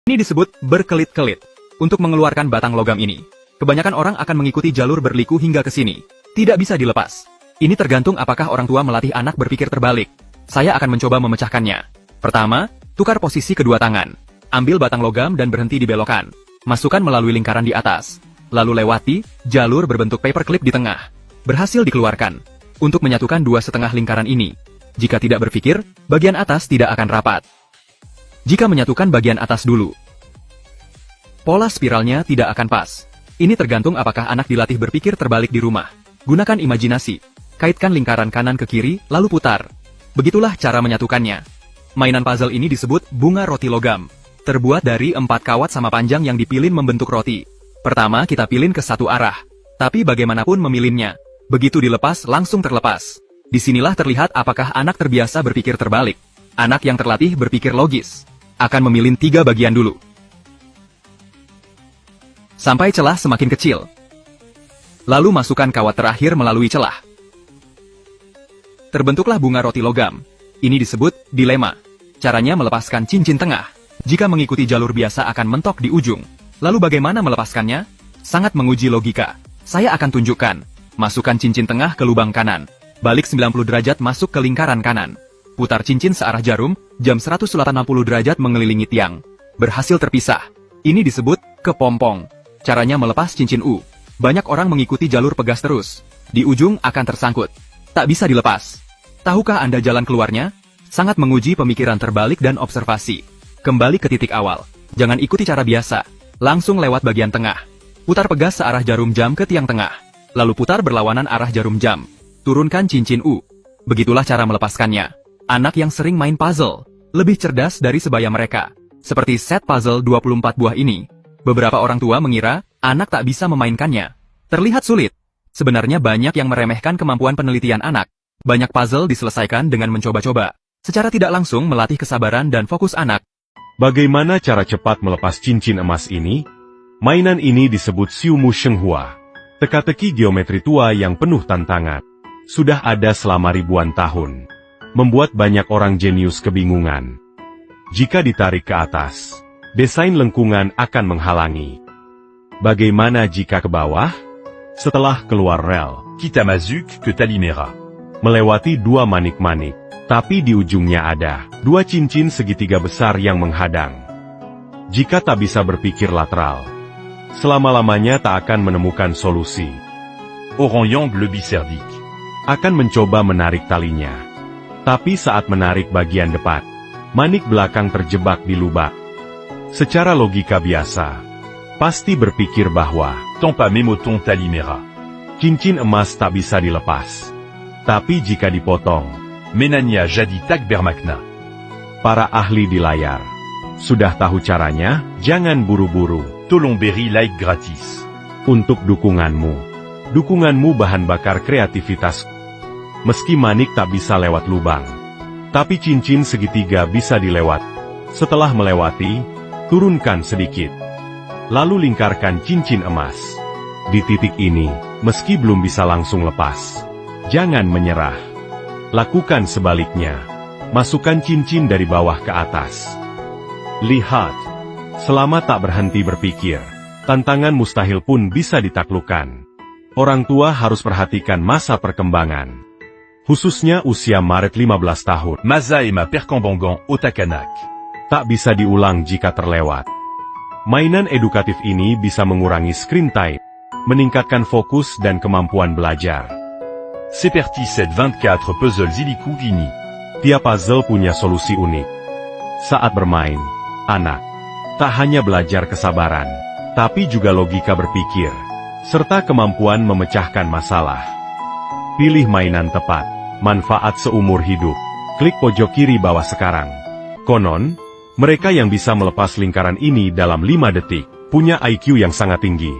Ini disebut berkelit-kelit. Untuk mengeluarkan batang logam ini, kebanyakan orang akan mengikuti jalur berliku hingga ke sini. Tidak bisa dilepas. Ini tergantung apakah orang tua melatih anak berpikir terbalik. Saya akan mencoba memecahkannya. Pertama, tukar posisi kedua tangan. Ambil batang logam dan berhenti dibelokkan. Masukkan melalui lingkaran di atas. Lalu lewati jalur berbentuk paperclip di tengah. Berhasil dikeluarkan. Untuk menyatukan dua setengah lingkaran ini, jika tidak berpikir, bagian atas tidak akan rapat. Jika menyatukan bagian atas dulu, pola spiralnya tidak akan pas. Ini tergantung apakah anak dilatih berpikir terbalik di rumah. Gunakan imajinasi. Kaitkan lingkaran kanan ke kiri, lalu putar. Begitulah cara menyatukannya. Mainan puzzle ini disebut bunga roti logam. Terbuat dari 4 kawat sama panjang yang dipilin membentuk roti. Pertama kita pilin ke satu arah. Tapi bagaimanapun memilinnya, begitu dilepas langsung terlepas. Disinilah terlihat apakah anak terbiasa berpikir terbalik. Anak yang terlatih berpikir logis akan memilin 3 bagian dulu, sampai celah semakin kecil. Lalu masukkan kawat terakhir melalui celah. Terbentuklah bunga roti logam. Ini disebut dilema. Caranya melepaskan cincin tengah. Jika mengikuti jalur biasa akan mentok di ujung. Lalu bagaimana melepaskannya? Sangat menguji logika. Saya akan tunjukkan. Masukkan cincin tengah ke lubang kanan. Balik 90 derajat masuk ke lingkaran kanan. Putar cincin searah jarum, jam 180 derajat mengelilingi tiang. Berhasil terpisah. Ini disebut kepompong. Caranya melepas cincin U. Banyak orang mengikuti jalur pegas terus. Di ujung akan tersangkut. Tak bisa dilepas. Tahukah Anda jalan keluarnya? Sangat menguji pemikiran terbalik dan observasi. Kembali ke titik awal. Jangan ikuti cara biasa. Langsung lewat bagian tengah. Putar pegas searah jarum jam ke tiang tengah. Lalu putar berlawanan arah jarum jam. Turunkan cincin U. Begitulah cara melepaskannya. Anak yang sering main puzzle lebih cerdas dari sebaya mereka. Seperti set puzzle 24 buah ini. Beberapa orang tua mengira anak tak bisa memainkannya. Terlihat sulit. Sebenarnya banyak yang meremehkan kemampuan penelitian anak. Banyak puzzle diselesaikan dengan mencoba-coba. Secara tidak langsung melatih kesabaran dan fokus anak. Bagaimana cara cepat melepas cincin emas ini? Mainan ini disebut Xiu Mu Sheng Hua. Teka-teki geometri tua yang penuh tantangan. Sudah ada selama ribuan tahun. Membuat banyak orang jenius kebingungan. Jika ditarik ke atas, desain lengkungan akan menghalangi. Bagaimana jika ke bawah? Setelah keluar rel, Kitamazuk ke Talimera. melewati 2 manik-manik, tapi di ujungnya ada 2 cincin segitiga besar yang menghadang. Jika tak bisa berpikir lateral, selama-lamanya tak akan menemukan solusi. Orang-yang le bicerdique. Akan mencoba menarik talinya. Tapi saat menarik bagian depan, manik belakang terjebak di lubang. Secara logika biasa, pasti berpikir bahwa Tampa Memoton Talimera. cincin emas tak bisa dilepas. Tapi jika dipotong, Menania Jadi Takbermakna. para ahli di layar sudah tahu caranya. Jangan buru-buru. Tolomberry like gratis. Untuk dukunganmu bahan bakar kreativitas. Meski manik tak bisa lewat lubang, tapi cincin segitiga bisa dilewat. Setelah melewati, turunkan sedikit. Lalu lingkarkan cincin emas. Di titik ini, meski belum bisa langsung lepas, jangan menyerah. Lakukan sebaliknya. Masukkan cincin dari bawah ke atas. Lihat. Selama tak berhenti berpikir, tantangan mustahil pun bisa ditaklukkan. Orang tua harus perhatikan masa perkembangan. Khususnya usia Maret 15 tahun. Maza Ema Perkambangan Otakanak. Tak bisa diulang jika terlewat. Mainan edukatif ini bisa mengurangi screen time, meningkatkan fokus dan kemampuan belajar. Seperti set 24 puzzle Ziliku Gini. Tiap puzzle punya solusi unik. Saat bermain, anak tak hanya belajar kesabaran, tapi juga logika berpikir, serta kemampuan memecahkan masalah. Pilih mainan tepat, manfaat seumur hidup. Klik pojok kiri bawah sekarang. Konon, mereka yang bisa melepas lingkaran ini dalam 5 detik, punya IQ yang sangat tinggi.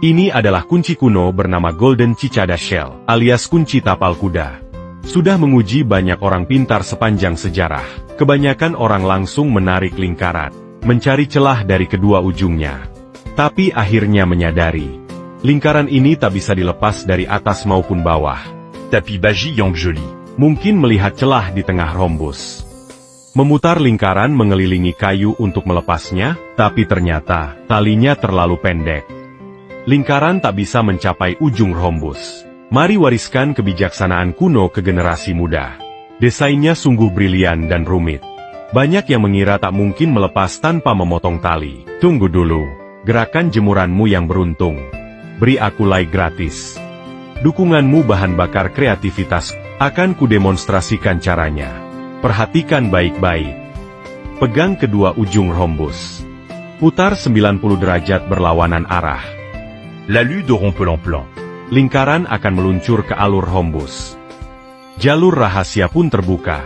Ini adalah kunci kuno bernama Golden Cicada Shell, alias kunci tapal kuda. Sudah menguji banyak orang pintar sepanjang sejarah. Kebanyakan orang langsung menarik lingkaran, mencari celah dari kedua ujungnya. Tapi akhirnya menyadari, lingkaran ini tak bisa dilepas dari atas maupun bawah. Tapi Baji yang joli. Mungkin melihat celah di tengah rhombus. Memutar lingkaran mengelilingi kayu untuk melepasnya, tapi ternyata talinya terlalu pendek. Lingkaran tak bisa mencapai ujung rhombus. Mari wariskan kebijaksanaan kuno ke generasi muda. Desainnya sungguh brilian dan rumit. Banyak yang mengira tak mungkin melepas tanpa memotong tali. Tunggu dulu. Gerakan jemuranmu yang beruntung. Beri aku like gratis. Dukunganmu bahan bakar kreativitas. Akan kudemonstrasikan caranya. Perhatikan baik-baik. Pegang kedua ujung rhombus. Putar 90 derajat berlawanan arah. L'alu de Rompelan-Plan. Lingkaran akan meluncur ke alur rhombus. Jalur rahasia pun terbuka.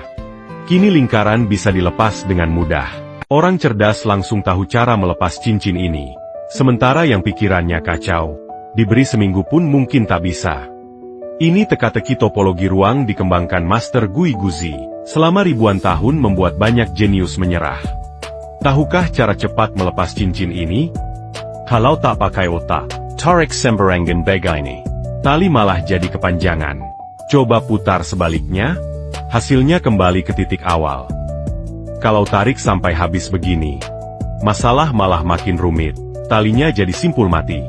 Kini lingkaran bisa dilepas dengan mudah. Orang cerdas langsung tahu cara melepas cincin ini. Sementara yang pikirannya kacau, diberi seminggu pun mungkin tak bisa. Ini teka-teki topologi ruang dikembangkan Master Gui Guzi. Selama ribuan tahun membuat banyak jenius menyerah. Tahukah cara cepat melepas cincin ini? Kalau tak pakai otak, tarik sembarangan begini. Tali malah jadi kepanjangan. Coba putar sebaliknya, hasilnya kembali ke titik awal. Kalau tarik sampai habis begini, masalah malah makin rumit. Talinya jadi simpul mati.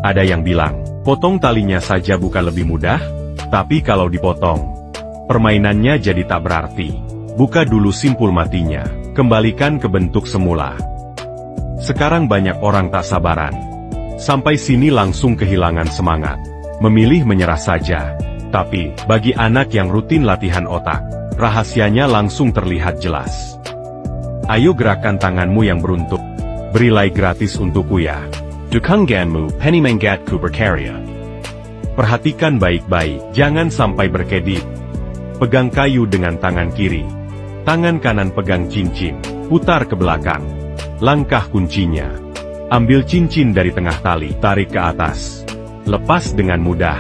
Ada yang bilang, potong talinya saja bukan lebih mudah? Tapi kalau dipotong, permainannya jadi tak berarti. Buka dulu simpul matinya, kembalikan ke bentuk semula. Sekarang banyak orang tak sabaran. Sampai sini langsung kehilangan semangat. Memilih menyerah saja. Tapi, bagi anak yang rutin latihan otak, rahasianya langsung terlihat jelas. Ayo gerakan tanganmu yang beruntung. Beri like gratis untukku ya. Dukunganmu penimenggatku berkarya. Perhatikan baik-baik, jangan sampai berkedip. Pegang kayu dengan tangan kiri. Tangan kanan pegang cincin. Putar ke belakang. Langkah kuncinya. Ambil cincin dari tengah tali. Tarik ke atas. Lepas dengan mudah.